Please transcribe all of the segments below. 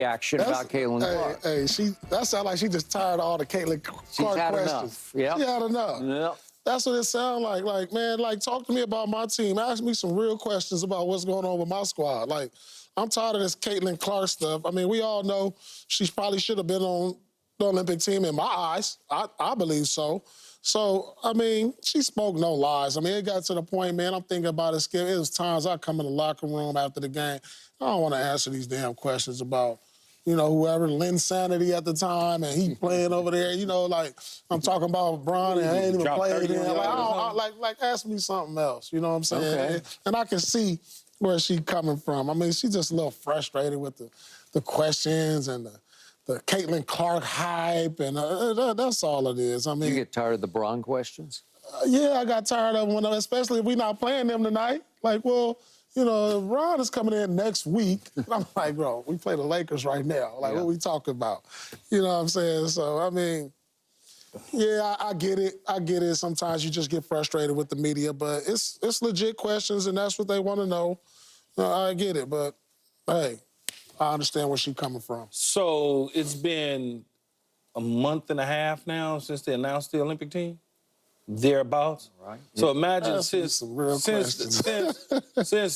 reaction about Caitlin Clark. Hey, that sounds like she just tired of all the Caitlin Clark questions. Enough. Yep. She had enough. Yep. That's what it sounds like. Like, man, talk to me about my team. Ask me some real questions about what's going on with my squad. Like, I'm tired of this Caitlin Clark stuff. I mean, we all know she probably should have been on the Olympic team in my eyes. I believe so. So, I mean, she spoke no lies. I mean, it got to the point, man, I'm thinking about it, Skip. It was times I come in the locker room after the game. I don't want to answer these damn questions about, you know, whoever, Lynn Sanity at the time, and he playing over there. You know, like, I'm talking about Bron, and I ain't even played in. Like, ask me something else. You know what I'm saying? Okay. And I can see where she's coming from. I mean, she's just a little frustrated with the questions and the Caitlin Clark hype, and that's all it is. I mean, You get tired of the Bron questions? Yeah, I got tired of them, especially if we're not playing them tonight. Like, well, you know, Ron is coming in next week. And I'm like, bro, we play the Lakers right now. Like, what we talking about? You know what I'm saying? So, I mean, yeah, I get it. I get it. Sometimes you just get frustrated with the media, but it's legit questions, and that's what they want to know. I get it, but, hey, I understand where she's coming from. So it's been a month and a half now since they announced the Olympic team? Thereabouts? Right. So imagine That's since some real since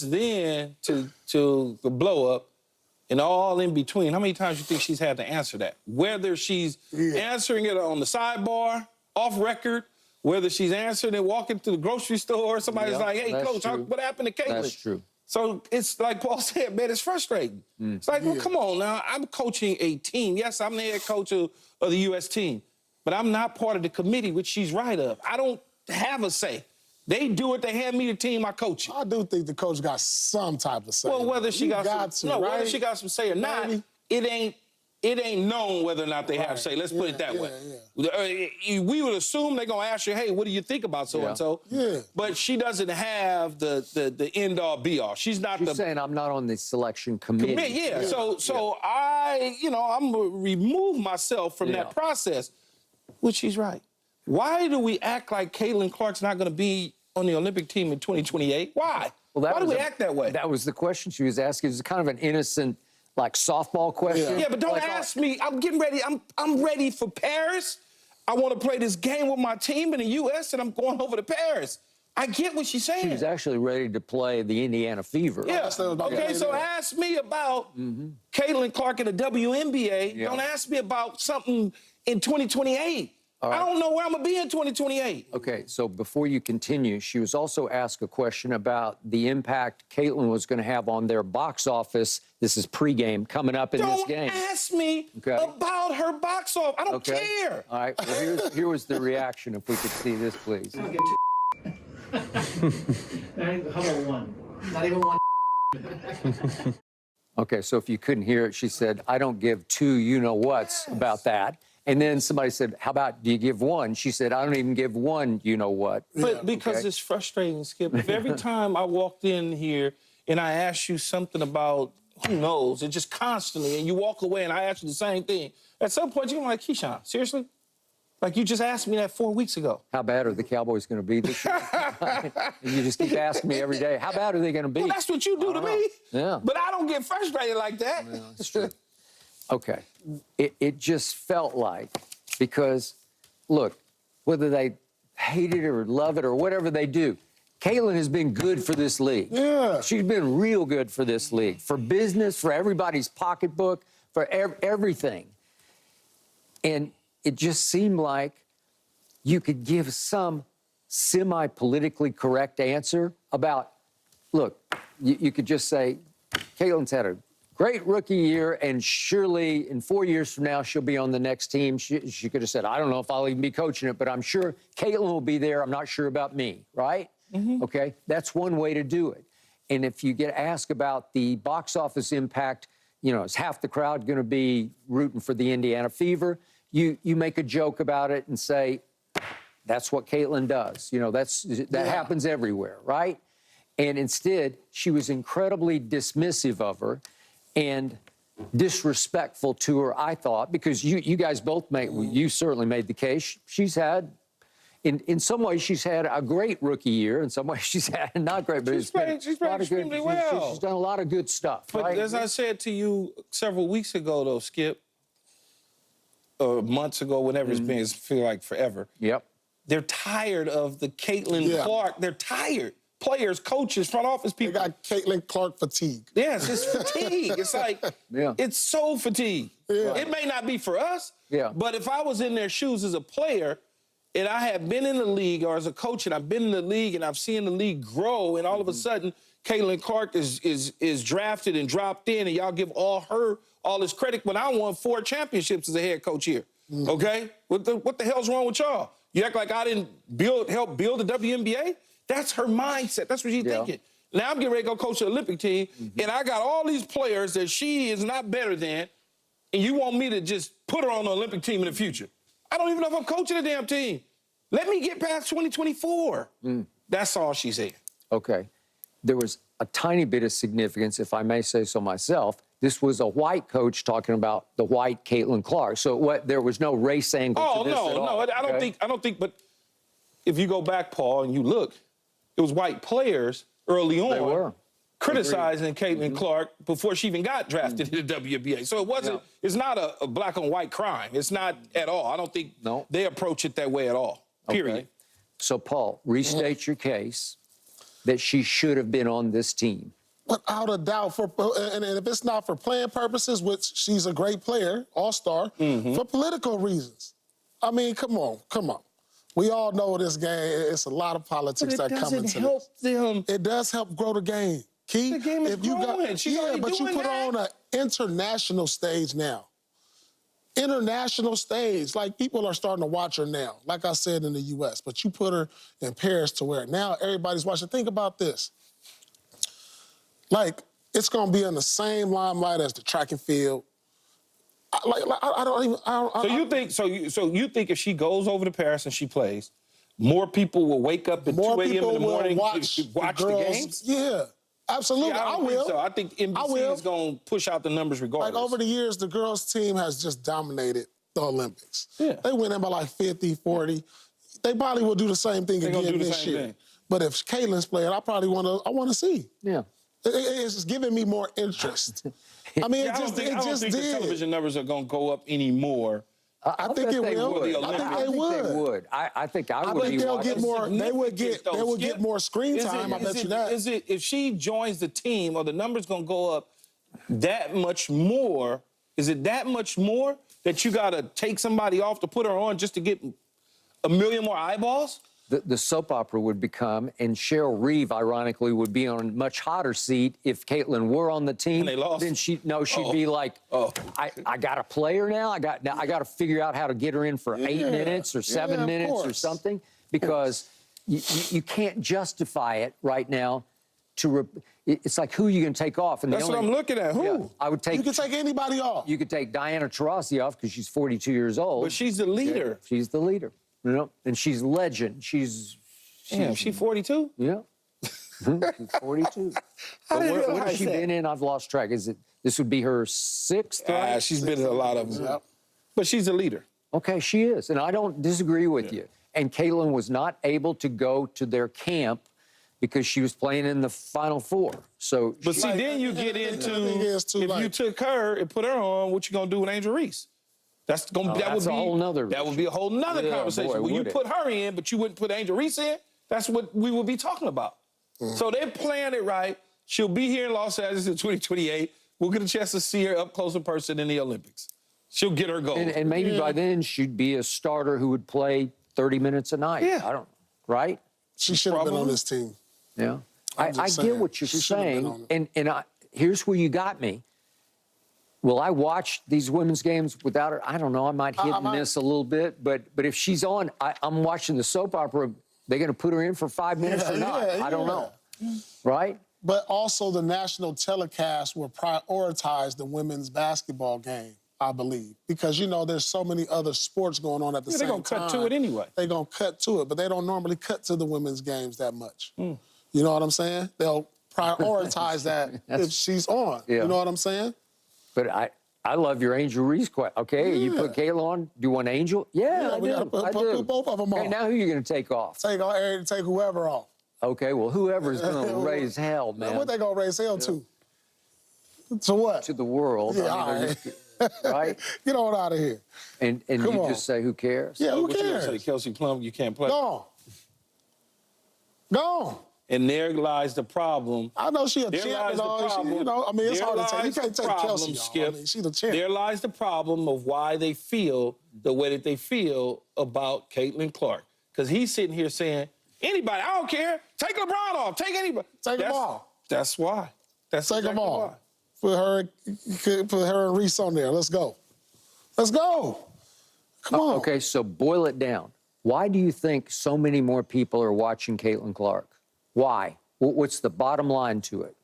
then to the blow up and all in between, how many times do you think she's had to answer that? Whether she's answering it on the sidebar, off record, whether she's answering it walking to the grocery store, somebody's like, hey, Coach, what happened to Caitlin? That's true. So it's like Paul said, man, it's frustrating. It's like, well, come on now. I'm coaching a team. Yes, I'm the head coach of the U.S. team, but I'm not part of the committee, which she's right of. I don't have a say. They do it. They hand me the team. I coach it. I do think the coach got some type of say. Whether whether she got some say or not, it ain't known whether or not they have say. Let's put it that way. We would assume they're gonna ask you, hey, what do you think about so and so? Yeah. But she doesn't have the end all be all. She's saying I'm not on the selection committee. So I'm gonna remove myself from that process, which she's right. Why do we act like Caitlin Clark's not gonna be on the Olympic team in 2028? Why? Well, why do we act that way? That was the question she was asking. It was kind of an innocent, like, softball question. Yeah, but don't ask me. I'm getting ready. I'm ready for Paris. I want to play this game with my team in the U.S., and I'm going over to Paris. I get what she's saying. She was actually ready to play the Indiana Fever. Yeah. Okay, so ask me about Caitlin Clark in the WNBA. Don't ask me about something in 2028. Right. I don't know where I'm going to be in 2028. Okay, so before you continue, she was also asked a question about the impact Caitlin was going to have on their box office. This is pregame coming up in this game. Don't ask me about her box office. I don't care. All right, well, here was the reaction. If we could see this, please. How about one? Not even one. Okay, so if you couldn't hear it, she said, I don't give two you-know-whats about that. And then somebody said, how about, do you give one? She said, I don't even give one you-know-what. But because it's frustrating, Skip. If every time I walked in here and I asked you something about, who knows, and just constantly, and you walk away and I ask you the same thing, at some point you're like, Keyshawn, seriously? Like, you just asked me that 4 weeks ago. How bad are the Cowboys going to be this year? And you just keep asking me every day, how bad are they going to be? Well, that's what you do to me. Yeah. But I don't get frustrated like that. Yeah, that's true. Okay. It just felt like, because, look, whether they hate it or love it or whatever they do, Caitlin has been good for this league. Yeah. She's been real good for this league, for business, for everybody's pocketbook, for everything. And it just seemed like you could give some semi-politically correct answer about, look, you could just say, Caitlin's had a great rookie year, and surely in 4 years from now, she'll be on the next team. She could have said, I don't know if I'll even be coaching it, but I'm sure Caitlin will be there. I'm not sure about me, right? Okay, that's one way to do it. And if you get asked about the box office impact, you know, is half the crowd going to be rooting for the Indiana Fever? You make a joke about it and say, that's what Caitlin does. You know, that happens everywhere, right? And instead, she was incredibly dismissive of her and disrespectful to her, I thought, because you guys both you certainly made the case. She's had in some ways, she's had a great rookie year. In some ways, she's had a not great, but She's played extremely well. She's done a lot of good stuff, But right? as I said to you several weeks ago, though, Skip, or months ago, whenever it's been, it feels like forever. Yep. They're tired of the Caitlin Clark. They're tired. Players, coaches, front office They people. got Caitlin Clark fatigue. Yes, it's fatigue. It's like, it's so fatigue. Yeah. It may not be for us, Yeah. but if I was in their shoes as a player and I had been in the league or as a coach and I've been in the league and I've seen the league grow and all of a sudden Caitlin Clark is drafted and dropped in and y'all give all this credit when I won 4 championships as a head coach here, okay? What the hell's wrong with y'all? You act like I didn't help build the WNBA? That's her mindset. That's what she's thinking. Now I'm getting ready to go coach the Olympic team, and I got all these players that she is not better than, and you want me to just put her on the Olympic team in the future. I don't even know if I'm coaching the damn team. Let me get past 2024. That's all she said. Okay. There was a tiny bit of significance, if I may say so myself. This was a white coach talking about the white Caitlin Clark. So there was no race angle to this at all. I don't think, but if you go back, Paul, and you look, it was white players early on. They were. Criticizing Caitlin Clark before she even got drafted in the WNBA. So it wasn't, it's not a black on white crime. It's not at all. I don't think they approach it that way at all, period. Okay. So, Paul, restate your case that she should have been on this team. Without a doubt, and if it's not for playing purposes, which she's a great player, all-star, for political reasons. I mean, come on. We all know this game, it's a lot of politics that come into this. It doesn't help them. It does help grow the game. Key, The game is growing. She's already but you doing put her that. on an international stage now. International stage. Like, people are starting to watch her now, like I said, in the U.S., but you put her in Paris to where now everybody's watching. Think about this. Like, it's going to be in the same limelight as the track and field. So you think if she goes over to Paris and she plays, more people will wake up at 2 a.m. in the morning to watch the games? Yeah, absolutely. Yeah, I will. So I think NBC is going to push out the numbers regardless. Like, over the years, the girls' team has just dominated the Olympics. Yeah. They win in by like 50, 40. They probably will do the same thing again this year. But if Caitlin's playing, I want to see. Yeah. It's just giving me more interest. I mean, I don't think the television numbers are going to go up anymore. I think it will. I think they would. I think I would be they'll watching. get more. They would get more screen time. I bet you that. Is it if she joins the team, or the numbers going to go up that much more? Is it that much more that you got to take somebody off to put her on just to get 1 million more eyeballs? The soap opera would become, and Cheryl Reeve, ironically, would be on a much hotter seat if Caitlin were on the team. And they lost. Then she'd be like, I got a player now. I got to figure out how to get her in for 8 minutes or 7 minutes or something, because you can't justify it right now. It's like, who are you going to take off? And that's what I'm looking at. Who? Yeah, I would take. You can take anybody off. You could take Diana Taurasi off because she's 42 years old. But she's the leader. Yeah, she's the leader. You know, and she's legend. She's 42? Yeah. She's 42. But what has she been in? I've lost track. This would be her 6th, right? She's been in a lot of them. Yep. But she's a leader. Okay, she is. And I don't disagree with you. And Caitlin was not able to go to their camp because she was playing in the Final Four. So, but then you get into, if you took her and put her on, what you going to do with Angel Reese? That would be a whole nother conversation. When you put her in, but you wouldn't put Angel Reese in, that's what we would be talking about. So they're playing it right. She'll be here in Los Angeles in 2028. We'll get a chance to see her up close in person in the Olympics. She'll get her goal. And maybe by then she'd be a starter who would play 30 minutes a night. Yeah. Right? She should have been on this team. Yeah. I get what you're saying. And here's where you got me. Will I watch these women's games without her? I don't know. I might hit and miss a little bit. But if she's on, I'm watching the soap opera. They're going to put her in for 5 minutes or not? I don't know. Right? But also the national telecast will prioritize the women's basketball game, I believe. Because, there's so many other sports going on at the same time. They're going to cut to it anyway. They're going to cut to it, but they don't normally cut to the women's games that much. You know what I'm saying? They'll prioritize that if she's on. You know what I'm saying? But I love your Angel Reese question. Okay, you put Kayla on. Do you want Angel? Yeah, I we do. gotta put both of them Okay, on. now who are you going to take off? Take whoever off. Okay, well, whoever's going to raise hell, man. What they gonna raise hell to? To what? To the world. Yeah, I mean, all they're right. just- right? Get on out of here. And you Come on. just say, who cares? Yeah, who What you gonna cares? say, Kelsey Plum, you can't play. Gone. Gone. And there lies the problem. I know she a There champ lies and the all. problem. I mean, it's There hard to take. You lies can't the take problem, Kelsey off. Skip. I mean, she's the champ. There lies the problem of why they feel the way that they feel about Caitlin Clark. Because he's sitting here saying, anybody, I don't care. Take LeBron off. Take anybody. Take them off. That's why. That's Take them exactly off. why. Put her and Reese on there. Let's go. Let's go. Come on. Okay, so boil it down. Why do you think so many more people are watching Caitlin Clark? Why? What's the bottom line to it?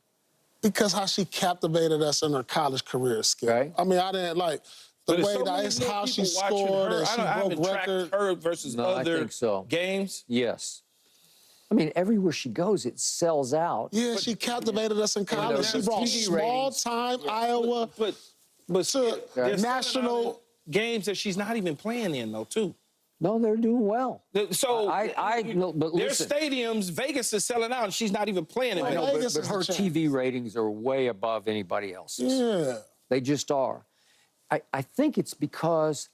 Because how she captivated us in her college career, Skip. Right. I mean, I didn't like the But way so that many it's more how she people watching scored her. and I she haven't broke tracked record. her versus No, I other think so. games. Yes. I mean, everywhere she goes, it sells out. Yeah, she captivated us in college. those She brought TV small-time Iowa But to there's national. games that she's not even playing in, though, too. No, they're doing well. So No, but their listen. Stadiums, Vegas is selling out, and she's not even playing in I Vegas. know, Vegas But is her the champ. TV ratings are way above anybody else's. Yeah. They just are. I think it's because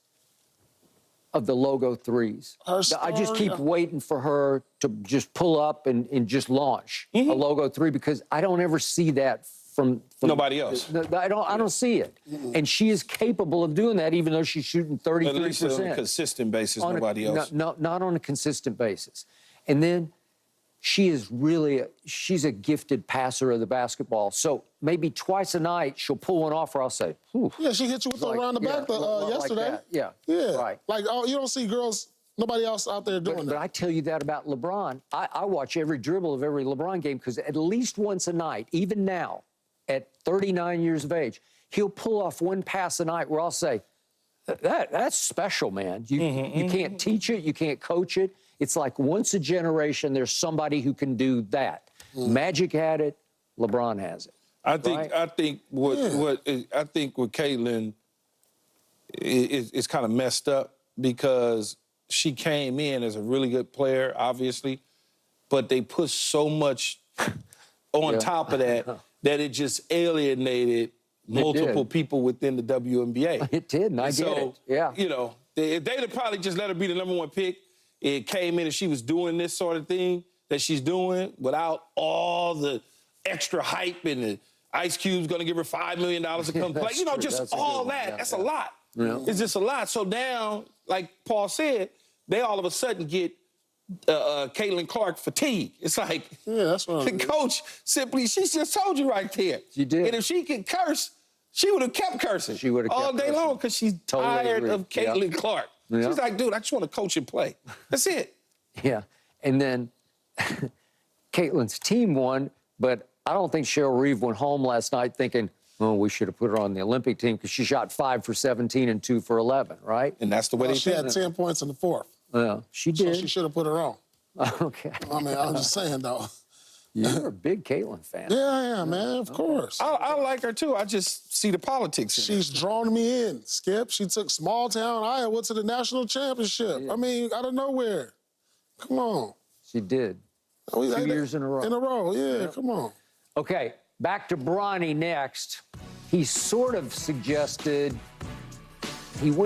of the logo threes. Her I just star, keep yeah. waiting for her to just pull up and just launch a logo three because I don't ever see that from Nobody else. I don't see it. And she is capable of doing that even though she's shooting 33%. At least on a consistent basis, nobody else. Not on a consistent basis. And then she's a gifted passer of the basketball. So maybe twice a night she'll pull one off, or I'll say, "Ooh." Yeah, she hit you with the around the back like yesterday. that. Yeah. Yeah. Right. Like, oh, you don't see girls, nobody else out there doing But that. I tell you that about LeBron. I watch every dribble of every LeBron game because at least once a night, even now, at 39 years of age, he'll pull off one pass a night where I'll say, that's special, man. You can't teach it, you can't coach it. It's like once a generation, there's somebody who can do that. Magic had it, LeBron has it. I think Right? I think with Caitlin is kind of messed up because she came in as a really good player, obviously, but they put so much on top of that that it just alienated multiple people within the WNBA. It did, and I get it. Yeah. You know, they'd have probably just let her be the #1 pick. It came in and she was doing this sort of thing that she's doing without all the extra hype and the Ice Cube's going to give her $5 million to come play. That's You know, true. just That's a good all one. that. Yeah, That's yeah. a lot. Yeah. It's just a lot. So now, like Paul said, they all of a sudden get Caitlin Clark fatigue. It's like, Yeah, that's what the I'm coach simply, she just told you right there. She did. And if she could curse, she would have kept cursing. She would have all kept day cursing. long because she's Totally tired agree. of Caitlin Clark. Yeah. She's like, dude, I just want to coach and play. That's it. Yeah. And then Caitlin's team won, but I don't think Cheryl Reeve went home last night thinking, oh, we should have put her on the Olympic team because she shot 5 for 17 and 2 for 11, right? And that's the way Well, they she had think. 10 points in the fourth, Yeah, she so did. she should have put her on. Okay. I mean, I'm just saying, though. You're a big Caitlin fan. Yeah, man, of course. I like her too. I just see the politics in it. She's drawn me in, Skip. She took small town Iowa to the national championship. I mean, out of nowhere. Come on. She did. 2 years in a row. In a row, yeah, come on. Okay, back to Bronny next. He sort of suggested he wouldn't